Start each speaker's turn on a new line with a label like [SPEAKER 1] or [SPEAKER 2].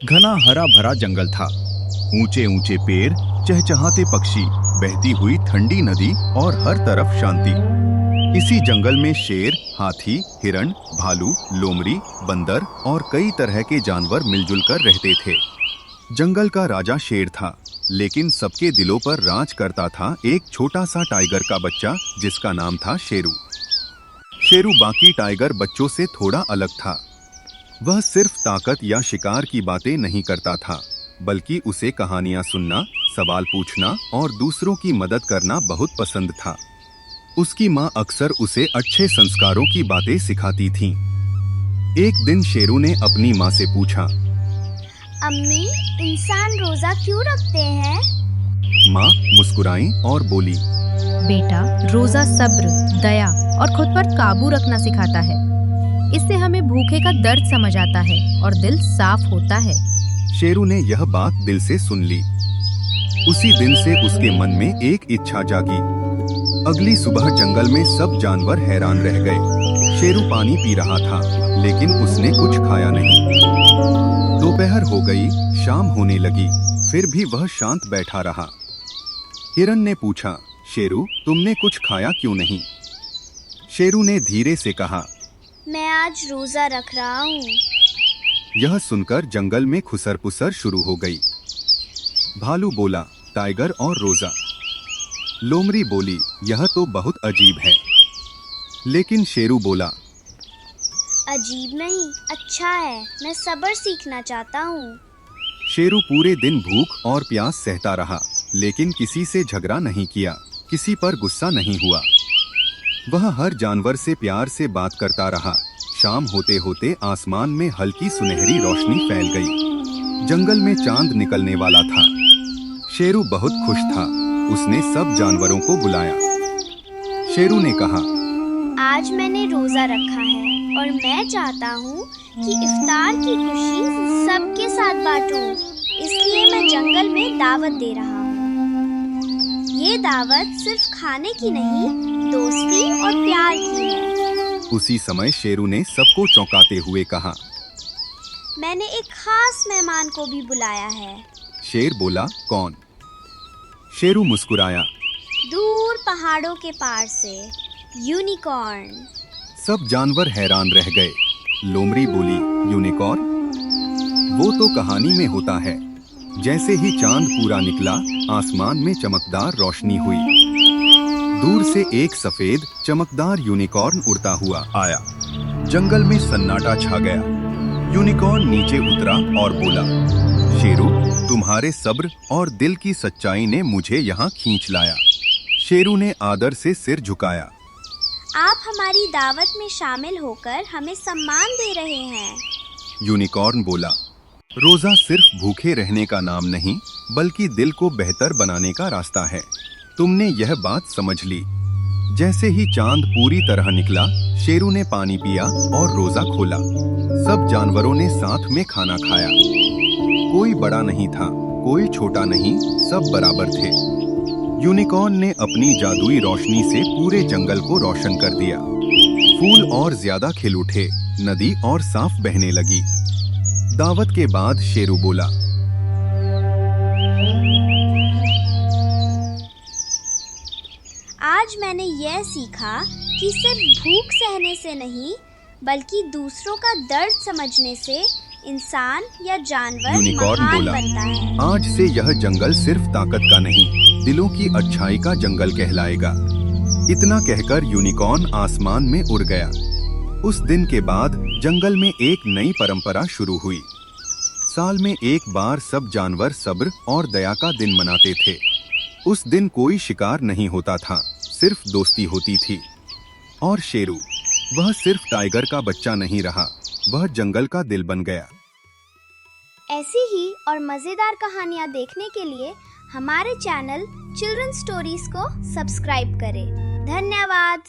[SPEAKER 1] घना हरा भरा जंगल था। ऊंचे ऊंचे पेड़, चहचहाते पक्षी, बहती हुई ठंडी नदी और हर तरफ शांति। इसी जंगल में शेर, हाथी, हिरण, भालू, लोमड़ी, बंदर और कई तरह के जानवर मिलजुल कर रहते थे। जंगल का राजा शेर था, लेकिन सबके दिलों पर राज करता था एक छोटा सा टाइगर का बच्चा जिसका नाम था शेरू। शेरू बाकी टाइगर बच्चों से थोड़ा अलग था। वह सिर्फ ताकत या शिकार की बातें नहीं करता था, बल्कि उसे कहानियां सुनना, सवाल पूछना और दूसरों की मदद करना बहुत पसंद था। उसकी माँ अक्सर उसे अच्छे संस्कारों की बातें सिखाती थीं। एक दिन शेरू ने अपनी माँ से पूछा,
[SPEAKER 2] अम्मी, इंसान रोजा क्यों रखते हैं?
[SPEAKER 1] माँ मुस्कुराई और बोली,
[SPEAKER 3] बेटा, रोजा सब्र, दया और खुद पर काबू रखना सिखाता है। इससे हमें भूखे का दर्द समझ आता है और दिल साफ होता है।
[SPEAKER 1] शेरू ने यह बात दिल से सुन ली। उसी दिन से उसके मन में एक इच्छा जागी। अगली सुबह जंगल में सब जानवर हैरान रह गए। शेरू पानी पी रहा था, लेकिन उसने कुछ खाया नहीं। दोपहर हो गई, शाम होने लगी, फिर भी वह शांत बैठा रहा। हिरण ने पूछा, शेरू, तुमने कुछ खाया क्यों नहीं? शेरू ने धीरे से कहा,
[SPEAKER 2] मैं आज रोजा रख रहा हूँ।
[SPEAKER 1] यह सुनकर जंगल में खुसर-पुसर शुरू हो गई। भालू बोला, टाइगर और रोजा। लोमड़ी बोली, यह तो बहुत अजीब है। लेकिन शेरू बोला,
[SPEAKER 2] अजीब नहीं, अच्छा है, मैं सब्र सीखना चाहता हूँ।
[SPEAKER 1] शेरू पूरे दिन भूख और प्यास सहता रहा, लेकिन किसी से झगड़ा नहीं किया, किसी पर गुस्सा नहीं हुआ। वह हर जानवर से प्यार से बात करता रहा। शाम होते होते आसमान में हल्की सुनहरी रोशनी फैल गई। जंगल में चांद निकलने वाला था। शेरू बहुत खुश था। उसने सब जानवरों को बुलाया। शेरू ने कहा,
[SPEAKER 2] आज मैंने रोजा रखा है और मैं चाहता हूँ कि इफ्तार की खुशी सबके साथ बांटूं। इसलिए मैं जंगल में दावत दे रहा हूँ। ये दावत सिर्फ खाने की नहीं, दोस्ती और प्यार की है।
[SPEAKER 1] उसी समय शेरू ने सबको चौंकाते हुए कहा,
[SPEAKER 2] मैंने एक खास मेहमान को भी बुलाया है।
[SPEAKER 1] शेर बोला, कौन? शेरू मुस्कुराया।
[SPEAKER 2] दूर पहाड़ों के पार से यूनिकॉर्न।
[SPEAKER 1] सब जानवर हैरान रह गए। लोमड़ी बोली, यूनिकॉर्न? वो तो कहानी में होता है। जैसे ही चांद पूरा निकला, आसमान में चमकदार रोशनी हुई। दूर से एक सफेद चमकदार यूनिकॉर्न उड़ता हुआ आया। जंगल में सन्नाटा छा गया। यूनिकॉर्न नीचे उतरा और बोला, शेरू, तुम्हारे सब्र और दिल की सच्चाई ने मुझे यहाँ खींच लाया। शेरू ने आदर से सिर झुकाया।
[SPEAKER 2] आप हमारी दावत में शामिल होकर हमें सम्मान दे रहे हैं।
[SPEAKER 1] यूनिकॉर्न बोला, रोजा सिर्फ भूखे रहने का नाम नहीं, बल्कि दिल को बेहतर बनाने का रास्ता है। तुमने यह बात समझ ली। जैसे ही चांद पूरी तरह निकला, शेरू ने पानी पिया और रोजा खोला। सब जानवरों ने साथ में खाना खाया। कोई बड़ा नहीं था, कोई छोटा नहीं, सब बराबर थे। यूनिकॉर्न ने अपनी जादुई रोशनी से पूरे जंगल को रोशन कर दिया। फूल और ज्यादा खिल उठे, नदी और साफ बहने लगी। दावत के बाद शेरू बोला,
[SPEAKER 2] आज मैंने यह सीखा कि सिर्फ भूख सहने से नहीं, बल्कि दूसरों का दर्द समझने से इंसान या जानवर
[SPEAKER 1] यूनिकॉर्न
[SPEAKER 2] महान
[SPEAKER 1] बोला,
[SPEAKER 2] बनता है।
[SPEAKER 1] आज से यह जंगल सिर्फ ताकत का नहीं, दिलों की अच्छाई का जंगल कहलाएगा। इतना कहकर यूनिकॉर्न आसमान में उड़ गया। उस दिन के बाद जंगल में एक नई परंपरा शुरू हुई। साल में एक बार सब जानवर सब्र और दया का दिन मनाते थे। उस दिन कोई शिकार नहीं होता था, सिर्फ दोस्ती होती थी। और शेरू, वह सिर्फ टाइगर का बच्चा नहीं रहा, वह जंगल का दिल बन गया।
[SPEAKER 2] ऐसी ही और मजेदार कहानियाँ देखने के लिए हमारे चैनल चिल्ड्रन स्टोरीज को सब्सक्राइब करें। धन्यवाद।